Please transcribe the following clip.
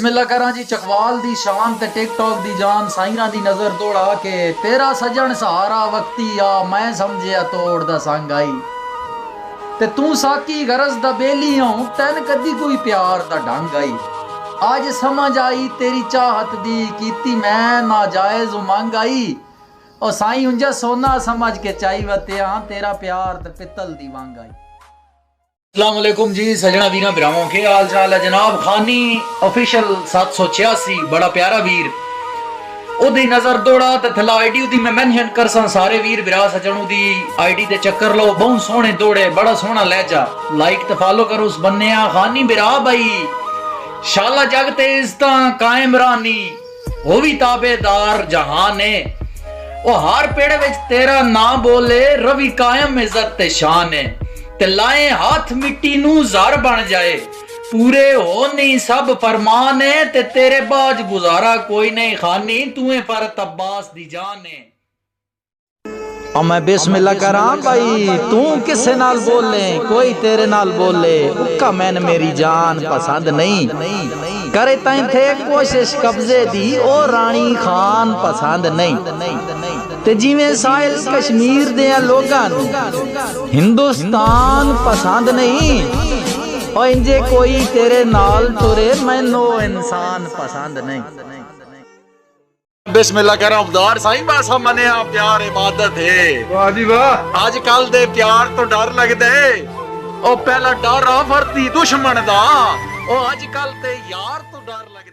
बिस्मिल्लाह करा जी। चकवाल दी शान ते टिकटॉक दी जान साइरां दी नजर दौड़ा के तेरा सजन सहारा वक्ती आ मैं समझिया तोड़ दा संग आई ते तू साकी गरज दा बेली हूं तैन कदी कोई प्यार दा ढंग आई। आज समझ आई तेरी चाहत दी कीती मैं नाजायज उमंग आई ओ साईं उंजा सोना समझ के चाई वतिया तेरा प्यार ते पित्तल दी वांग आई। अस्सलाम वालेकुम जी सजना वीरा भरावों के हाल चाल है जनाब। खानी ऑफिशियल 786 बड़ा प्यारा वीर ओदी नजर दौड़ा ते थला आईडी ओदी मैं मेंशन करसा सारे वीर भरा सजणू दी आईडी ते चक्कर लो बहुत सोहने दौड़े बड़ा सोहना लहजा लाइक ते फॉलो करो उस बन्ने खानी भरा भाई शाला जग ते इज्जतां कायम रानी हो भी ताबेदार जहान है ओ हर पेड़ विच तेरा ना बोले रवि कायम इज्जत ते शान है ते लाए हाथ मिट्टी नू जार बन जाए पूरे हो नहीं सब फरमान है ते तेरे बाज गुजारा कोई नहीं खानी तूए पर तब्बास दी जान है। और मैं बिस्मिल्लाह करा भाई तू किसे नाल बोले कोई तेरे नाल बोले उका मैन मेरी जान पसंद नहीं करे तैं थे कोशिश कब्जे दी ओ रानी खान पसंद नहीं ते जिवें साहिल कश्मीर दे लोगां नू हिंदुस्तान पसंद नहीं और इंजे कोई तेरे नाल टुरे मैनू इंसान पसंद नहीं। बिस्मिल्लाह करा उबदार साईं बस मनिया प्यार इबादत है। वाह जी वाह। आजकल दे प्यार तो डर लगदे ओ पहला डर आ फरती दुश्मन दा ओ आजकल ते यार तो डर लगदे।